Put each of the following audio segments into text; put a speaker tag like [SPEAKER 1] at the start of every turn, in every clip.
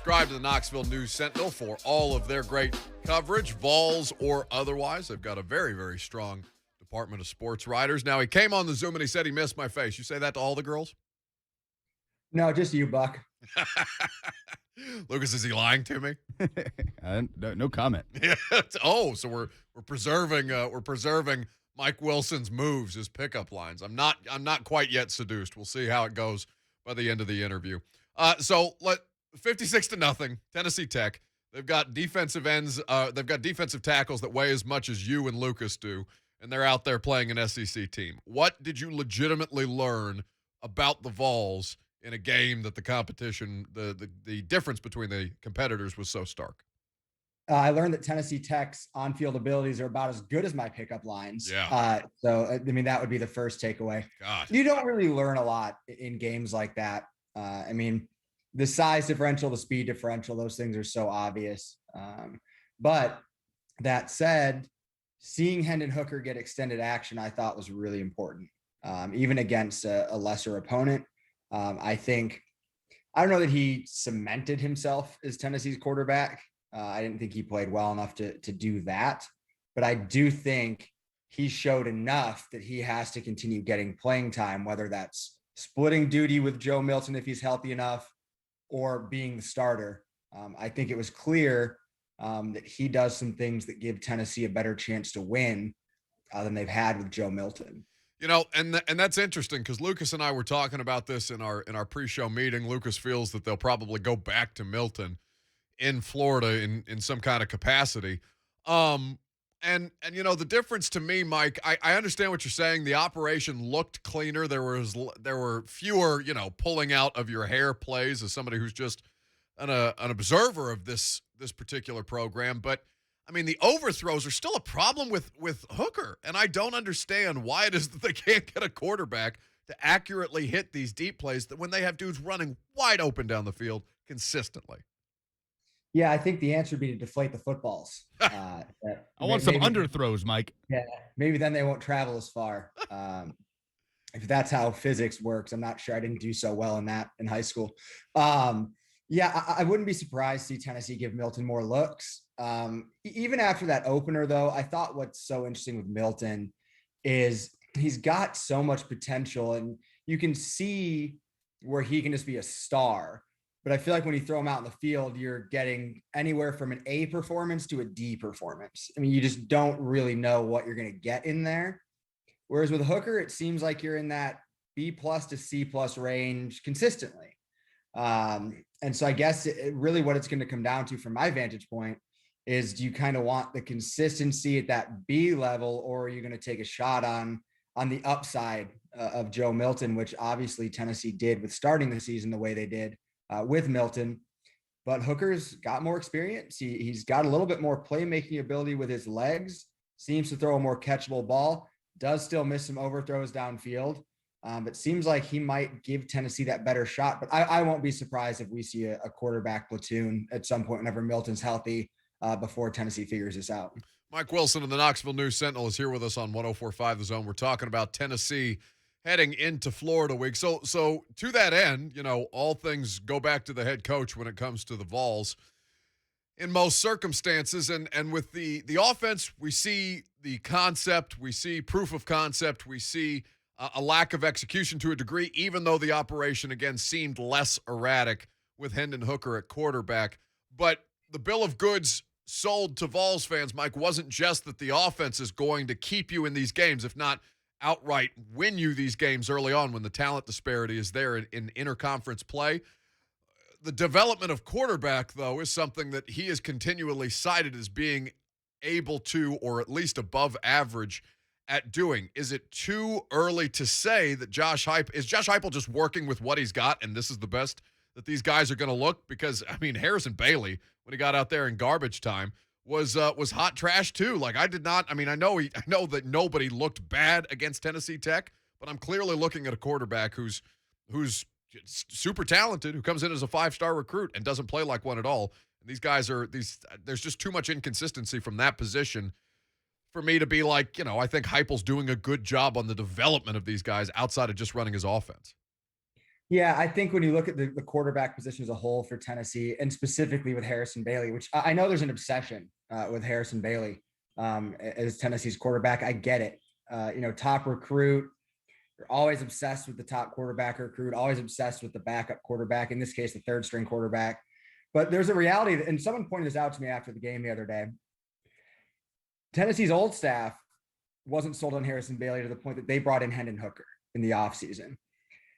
[SPEAKER 1] Subscribe to the Knoxville News Sentinel for all of their great coverage, Vols or otherwise. They've got a very, very strong department of sports writers. Now, he came on the Zoom and he said he missed my face. You say that to all the girls?
[SPEAKER 2] No, just you, Buck.
[SPEAKER 1] Lucas, is he lying to me?
[SPEAKER 3] No comment.
[SPEAKER 1] Yeah. Oh, so we're preserving Mike Wilson's moves, his pickup lines. I'm not quite yet seduced. We'll see how it goes by the end of the interview. So 56-0, Tennessee Tech. They've got defensive ends. They've got defensive tackles that weigh as much as you and Lucas do, and they're out there playing an SEC team. What did you legitimately learn about the Vols in a game that the competition, the difference between the competitors was so stark?
[SPEAKER 2] I learned that Tennessee Tech's on-field abilities are about as good as my pickup lines.
[SPEAKER 1] Yeah.
[SPEAKER 2] So, I mean, that would be the first takeaway.
[SPEAKER 1] God.
[SPEAKER 2] You don't really learn a lot in games like that. I mean, the size differential, the speed differential, those things are so obvious. But that said, seeing Hendon Hooker get extended action, I thought was really important, even against a lesser opponent. I don't know that he cemented himself as Tennessee's quarterback. I didn't think he played well enough to do that, but I do think he showed enough that he has to continue getting playing time, whether that's splitting duty with Joe Milton if he's healthy enough or being the starter. I think it was clear that he does some things that give Tennessee a better chance to win than they've had with Joe Milton.
[SPEAKER 1] You know, and that's interesting because Lucas and I were talking about this in our pre-show meeting. Lucas feels that they'll probably go back to Milton in Florida in some kind of capacity. And you know, the difference to me, Mike, I understand what you're saying. The operation looked cleaner. There were fewer, you know, pulling out of your hair plays as somebody who's just an observer of this particular program. But I mean, the overthrows are still a problem with Hooker, and I don't understand why it is that they can't get a quarterback to accurately hit these deep plays that when they have dudes running wide open down the field consistently.
[SPEAKER 2] Yeah, I think the answer would be to deflate the footballs.
[SPEAKER 3] I want some underthrows, Mike.
[SPEAKER 2] Yeah, maybe then they won't travel as far. If that's how physics works, I'm not sure. I didn't do so well in that in high school. Yeah, I wouldn't be surprised to see Tennessee give Milton more looks. Even after that opener, though, I thought what's so interesting with Milton is he's got so much potential, and you can see where he can just be a star. But I feel like when you throw him out in the field, you're getting anywhere from an A performance to a D performance. I mean, you just don't really know what you're going to get in there. Whereas with Hooker, it seems like you're in that B+ to C+ range consistently. And so I guess really what it's going to come down to from my vantage point is, do you kind of want the consistency at that B level, or are you going to take a shot on the upside of Joe Milton, which obviously Tennessee did with starting the season the way they did with Milton. But Hooker's got more experience. He's got a little bit more playmaking ability with his legs, seems to throw a more catchable ball, does still miss some overthrows downfield. But seems like he might give Tennessee that better shot. But I won't be surprised if we see a quarterback platoon at some point whenever Milton's healthy before Tennessee figures this out.
[SPEAKER 1] Mike Wilson of the Knoxville News Sentinel is here with us on 104.5 The Zone. We're talking about Tennessee heading into Florida week. So to that end, you know, all things go back to the head coach when it comes to the Vols in most circumstances. And with the offense, we see the concept, we see proof of concept, we see a lack of execution to a degree, even though the operation, again, seemed less erratic with Hendon Hooker at quarterback. But the bill of goods sold to Vols fans, Mike, wasn't just that the offense is going to keep you in these games, if not outright win you these games early on when the talent disparity is there in interconference play. The development of quarterback, though, is something that he is continually cited as being able to, or at least above average at doing. Is it too early to say that Josh Heupel just working with what he's got and this is the best that these guys are going to look? Because, I mean, Harrison Bailey, when he got out there in garbage time, was hot trash too. Like, I know that nobody looked bad against Tennessee Tech, but I'm clearly looking at a quarterback who's super talented, who comes in as a 5-star recruit and doesn't play like one at all. And these guys there's just too much inconsistency from that position for me to be like, you know, I think Heupel's doing a good job on the development of these guys outside of just running his offense.
[SPEAKER 2] Yeah, I think when you look at the quarterback position as a whole for Tennessee, and specifically with Harrison Bailey, which I know there's an obsession with Harrison Bailey as Tennessee's quarterback. I get it. Top recruit. You're always obsessed with the top quarterback recruit, always obsessed with the backup quarterback, in this case, the third string quarterback. But there's a reality that, and someone pointed this out to me after the game the other day. Tennessee's old staff wasn't sold on Harrison Bailey to the point that they brought in Hendon Hooker in the offseason.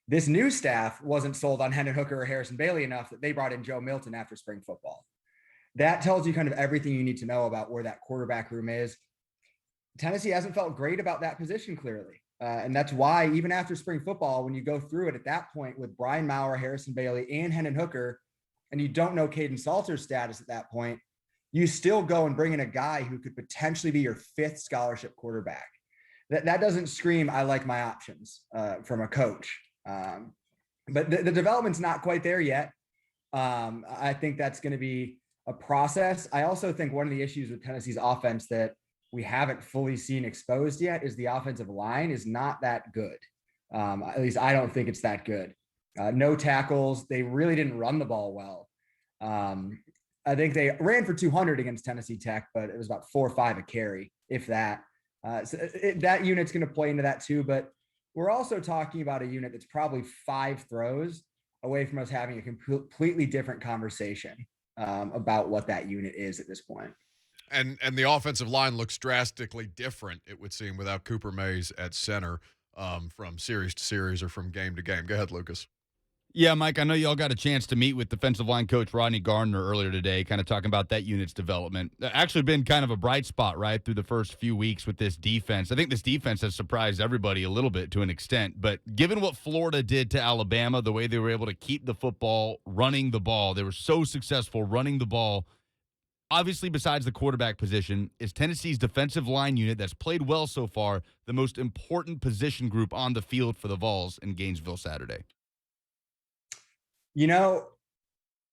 [SPEAKER 2] This new staff wasn't sold on Hendon Hooker or Harrison Bailey enough that they brought in Joe Milton after spring football. That tells you kind of everything you need to know about where that quarterback room is. Tennessee hasn't felt great about that position, clearly. And that's why, even after spring football, when you go through it at that point with Brian Maurer, Harrison Bailey, and Hendon Hooker, and you don't know Caden Salter's status at that point, you still go and bring in a guy who could potentially be your fifth scholarship quarterback. That doesn't scream, I like my options from a coach. But the development's not quite there yet. I think that's going to be a process. I also think one of the issues with Tennessee's offense that we haven't fully seen exposed yet is the offensive line is not that good. At least I don't think it's that good. No tackles. They really didn't run the ball well. I think they ran for 200 against Tennessee Tech, but it was about 4 or 5 a carry, if that. That unit's going to play into that too. But we're also talking about a unit that's probably 5 throws away from us having a completely different conversation about what that unit is at this point.
[SPEAKER 1] And the offensive line looks drastically different, it would seem, without Cooper Mays at center from series to series or from game to game. Go ahead, Lucas.
[SPEAKER 3] Yeah, Mike, I know y'all got a chance to meet with defensive line coach Rodney Gardner earlier today, kind of talking about that unit's development. Actually been kind of a bright spot, right, through the first few weeks with this defense. I think this defense has surprised everybody a little bit to an extent, but given what Florida did to Alabama, the way they were able to keep the football, running the ball, they were so successful running the ball. Obviously, besides the quarterback position, is Tennessee's defensive line unit that's played well so far the most important position group on the field for the Vols in Gainesville Saturday?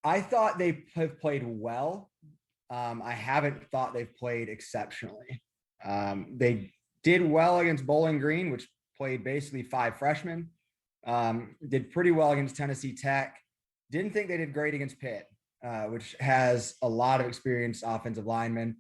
[SPEAKER 2] I thought they have played well. I haven't thought they've played exceptionally. They did well against Bowling Green, which played basically 5 freshmen. Did pretty well against Tennessee Tech. Didn't think they did great against Pitt, which has a lot of experienced offensive linemen.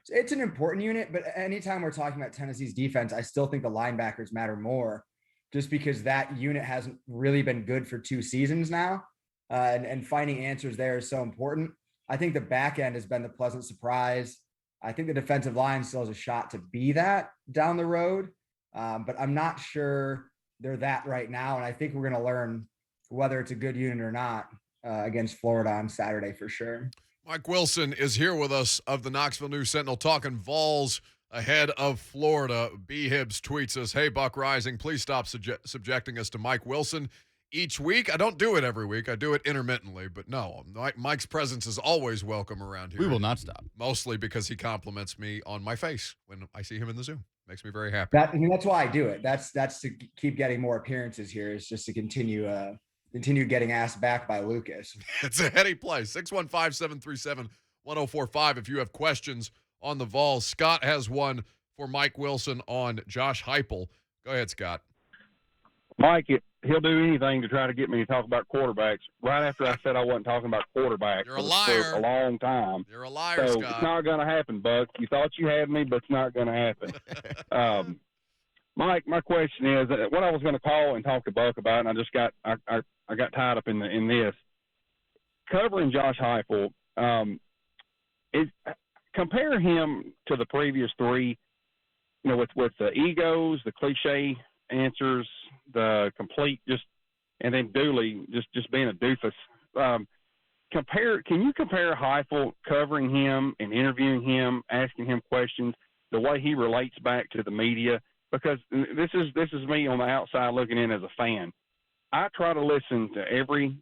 [SPEAKER 2] So it's an important unit, but anytime we're talking about Tennessee's defense, I still think the linebackers matter more, just because that unit hasn't really been good for 2 seasons now. And finding answers there is so important. I think the back end has been the pleasant surprise. I think the defensive line still has a shot to be that down the road, but I'm not sure they're that right now. And I think we're going to learn whether it's a good unit or not against Florida on Saturday for sure.
[SPEAKER 1] Mike Wilson is here with us of the Knoxville News Sentinel talking Vols ahead of Florida. B-Hibbs tweets us, "Hey, Buck Reising, please stop subjecting us to Mike Wilson each week." I don't do it every week. I do it intermittently, but no, Mike's presence is always welcome around here.
[SPEAKER 3] We will not stop.
[SPEAKER 1] Mostly because he compliments me on my face when I see him in the Zoom. Makes me very happy.
[SPEAKER 2] That's why I do it. That's to keep getting more appearances here, is just to continue getting asked back by Lucas.
[SPEAKER 1] It's a heady play. 615-737-1045 if you have questions on the Vols. Scott has one for Mike Wilson on Josh Heupel. Go ahead, Scott.
[SPEAKER 4] Mike, he'll do anything to try to get me to talk about quarterbacks. Right after I said I wasn't talking about quarterbacks
[SPEAKER 1] You're a liar.
[SPEAKER 4] for a long time.
[SPEAKER 1] You're a liar,
[SPEAKER 4] so
[SPEAKER 1] Scott.
[SPEAKER 4] It's not going to happen, Buck. You thought you had me, but it's not going to happen. Mike, my question is what I was going to call and talk to Buck about, and I just got tied up in this. Covering Josh Heupel, compare him to the previous 3, with the egos, the cliche answers, the complete and then Dooley just being a doofus. Can you compare Heupel covering him and interviewing him, asking him questions, the way he relates back to the media? Because this is me on the outside looking in as a fan. I try to listen to every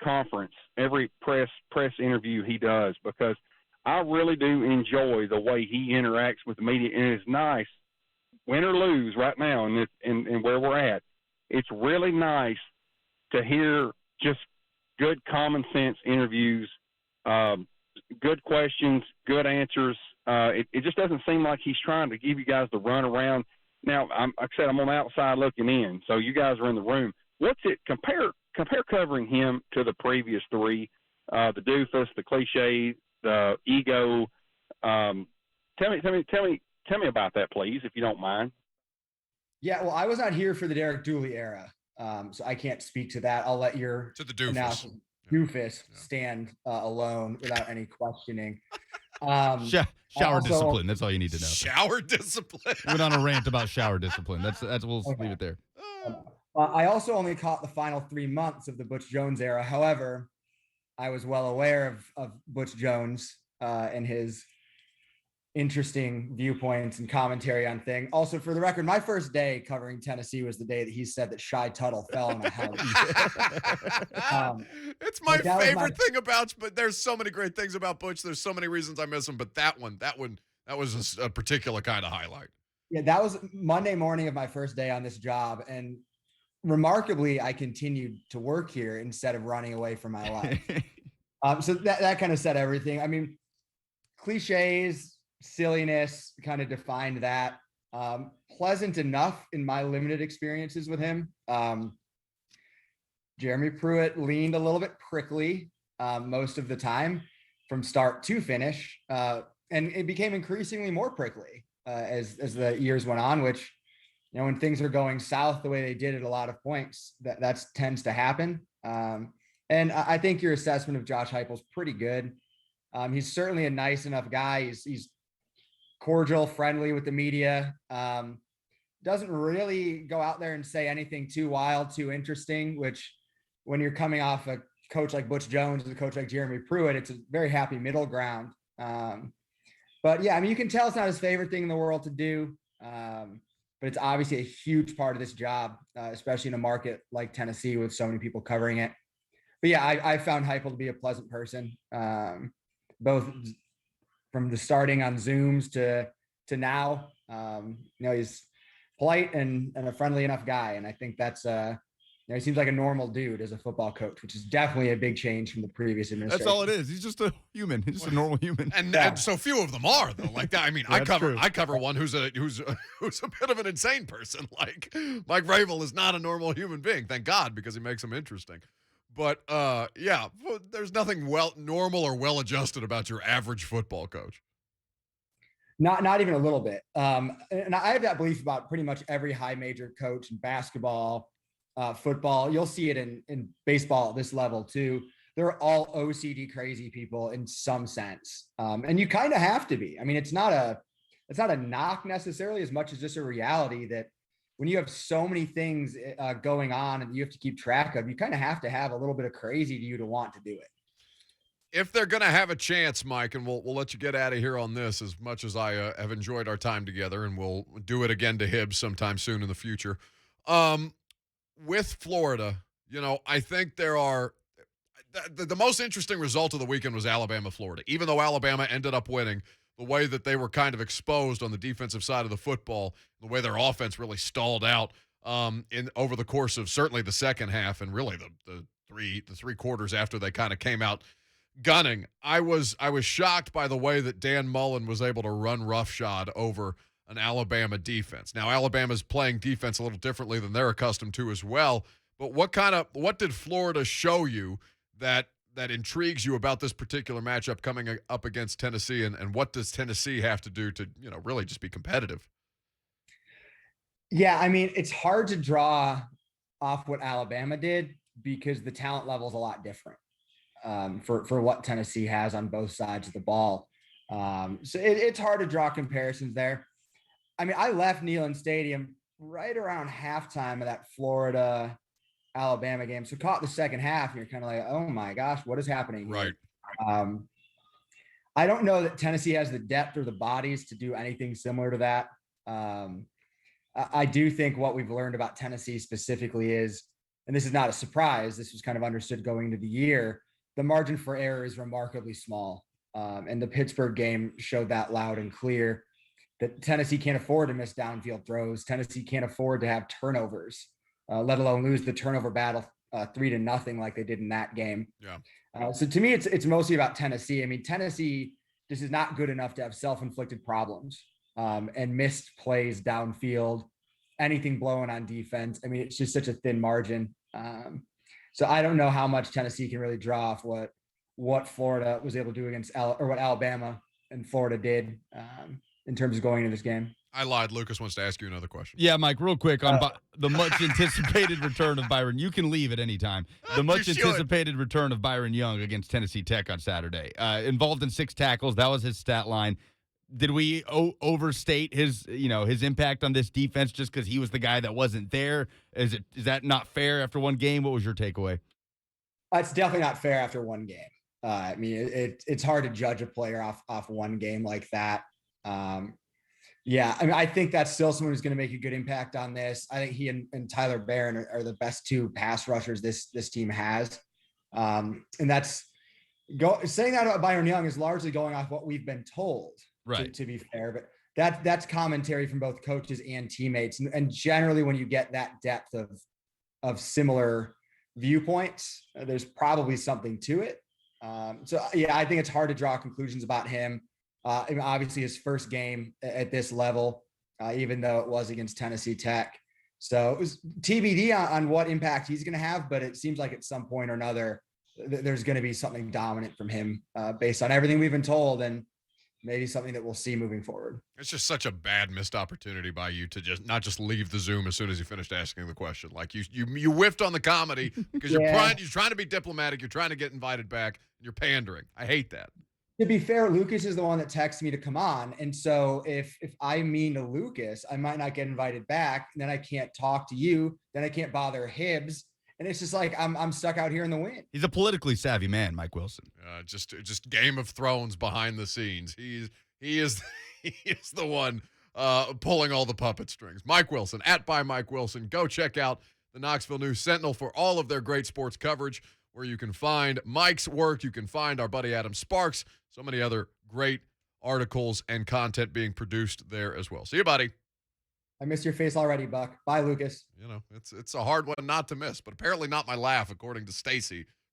[SPEAKER 4] conference, every press interview he does, because I really do enjoy the way he interacts with the media, and it's nice, win or lose right now and where we're at. It's really nice to hear just good common sense interviews, good questions, good answers. It just doesn't seem like he's trying to give you guys the run around. Now, like I said, I'm on the outside looking in, so you guys are in the room. Compare compare covering him to the previous three, the doofus, the cliche, the ego. Tell me about that, please, if you don't mind.
[SPEAKER 2] Yeah, well, I was not here for the Derek Dooley era, so I can't speak to that. I'll let your
[SPEAKER 1] to the doofus,
[SPEAKER 2] analysis, doofus stand alone without any questioning.
[SPEAKER 3] Shower discipline. That's all you need to know.
[SPEAKER 1] Shower discipline.
[SPEAKER 3] Went on a rant about shower discipline. That's we'll leave it there.
[SPEAKER 2] I also only caught the final 3 months of the Butch Jones era. However, I was well aware of Butch Jones and his interesting viewpoints and commentary on things. Also, for the record, my first day covering Tennessee was the day that he said that Shy Tuttle fell on a house.
[SPEAKER 1] It's my favorite thing about, but there's so many great things about Butch. There's so many reasons I miss him, but that was a particular kind of highlight.
[SPEAKER 2] Yeah, that was Monday morning of my first day on this job. And remarkably, I continued to work here instead of running away from my life. So that kind of said everything. I mean, cliches, silliness kind of defined that. Pleasant enough in my limited experiences with him. Jeremy Pruitt leaned a little bit prickly most of the time from start to finish. And it became increasingly more prickly as the years went on, which, you know, when things are going south the way they did at a lot of points, that tends to happen. And I think your assessment of Josh Heupel's pretty good. He's certainly a nice enough guy. He's cordial, friendly with the media. Doesn't really go out there and say anything too wild, too interesting, which when you're coming off a coach like Butch Jones and a coach like Jeremy Pruitt, it's a very happy middle ground. But yeah, I mean, you can tell it's not his favorite thing in the world to do. But it's obviously a huge part of this job, especially in a market like Tennessee with so many people covering it. But yeah, I found Heupel to be a pleasant person, both from the starting on Zooms to now. You know, he's polite and a friendly enough guy. And I think that's, you know, he seems like a normal dude as a football coach, which is definitely a big change from the previous administration.
[SPEAKER 3] That's all it is. He's just a human. He's just a normal human.
[SPEAKER 1] And so few of them are, though. Like that. I mean,
[SPEAKER 3] Yeah,
[SPEAKER 1] I cover one who's a bit of an insane person. Like Mike Vrabel is not a normal human being. Thank God, because he makes him interesting. But yeah, there's nothing normal or well-adjusted about your average football coach.
[SPEAKER 2] Not even a little bit. And I have that belief about pretty much every high major coach in basketball, football. You'll see it in baseball at this level too. They're all OCD crazy people in some sense. And you kind of have to be. I mean, it's not a knock necessarily as much as just a reality that when you have so many things going on and you have to keep track of, you kind of have to have a little bit of crazy to you to want to do it.
[SPEAKER 1] If they're going to have a chance, Mike, and we'll let you get out of here on this as much as I have enjoyed our time together, and we'll do it again to Hibbs sometime soon in the future. With Florida, you know, I think there are the most interesting result of the weekend was Alabama-Florida. Even though Alabama ended up winning, the way that they were kind of exposed on the defensive side of the football, the way their offense really stalled out over the course of certainly the second half and really the three quarters after they kind of came out gunning. I was shocked by the way that Dan Mullen was able to run roughshod over an Alabama defense. Now, Alabama's playing defense a little differently than they're accustomed to as well. But what did Florida show you that intrigues you about this particular matchup coming up against Tennessee, and what does Tennessee have to do to, you know, really just be competitive?
[SPEAKER 2] Yeah, I mean, it's hard to draw off what Alabama did because the talent level is a lot different for what Tennessee has on both sides of the ball. So it's hard to draw comparisons there. I mean, I left Neyland Stadium right around halftime of that Florida Alabama game. So caught the second half and you're kind of like, oh my gosh, what is happening here?
[SPEAKER 1] Right.
[SPEAKER 2] I don't know that Tennessee has the depth or the bodies to do anything similar to that. I do think what we've learned about Tennessee specifically is, and this is not a surprise, this was kind of understood going into the year, the margin for error is remarkably small. And the Pittsburgh game showed that loud and clear, that Tennessee can't afford to miss downfield throws. Tennessee can't afford to have turnovers, let alone lose the turnover battle 3-0 like they did in that game.
[SPEAKER 1] Yeah.
[SPEAKER 2] So to me, it's mostly about Tennessee. I mean, Tennessee just is not good enough to have self-inflicted problems and missed plays downfield, anything blowing on defense. I mean, it's just such a thin margin. So I don't know how much Tennessee can really draw off what Florida was able to do against or what Alabama and Florida did in terms of going into this game.
[SPEAKER 1] I lied. Lucas wants to ask you another question.
[SPEAKER 3] Yeah, Mike, real quick on the much anticipated return of Byron. You can leave at any time. The much anticipated return of Byron Young against Tennessee Tech on Saturday. Involved in 6 tackles. That was his stat line. Did we overstate his impact on this defense just because he was the guy that wasn't there? Is that not fair after one game? What was your takeaway?
[SPEAKER 2] It's definitely not fair after one game. I mean, it's hard to judge a player off one game like that. Yeah, I mean, I think that's still someone who's going to make a good impact on this. I think he and Tyler Barron are the best 2 pass rushers this team has. And that's saying that about Byron Young is largely going off what we've been told,
[SPEAKER 3] right?
[SPEAKER 2] To be fair, but that's commentary from both coaches and teammates. And generally, when you get that depth of similar viewpoints, there's probably something to it. So yeah, I think it's hard to draw conclusions about him. I mean, obviously his first game at this level, even though it was against Tennessee Tech. So it was TBD on what impact he's going to have, but it seems like at some point or another, there's going to be something dominant from him based on everything we've been told, and maybe something that we'll see moving forward.
[SPEAKER 1] It's just such a bad missed opportunity by you to not just leave the Zoom as soon as you finished asking the question. Like you whiffed on the comedy because you're trying to be diplomatic. You're trying to get invited back. And you're pandering. I hate that.
[SPEAKER 2] To be fair, Lucas is the one that texts me to come on. And so if I mean to Lucas, I might not get invited back. And then I can't talk to you. Then I can't bother Hibbs. And it's just like I'm stuck out here in the wind.
[SPEAKER 3] He's a politically savvy man, Mike Wilson.
[SPEAKER 1] Just Game of Thrones behind the scenes. He is the one pulling all the puppet strings. Mike Wilson, @by Mike Wilson. Go check out the Knoxville News Sentinel for all of their great sports coverage, where you can find Mike's work. You can find our buddy Adam Sparks. So many other great articles and content being produced there as well. See you, buddy.
[SPEAKER 2] I missed your face already, Buck. Bye, Lucas.
[SPEAKER 1] You know, it's a hard one not to miss, but apparently not my laugh, according to Stacy,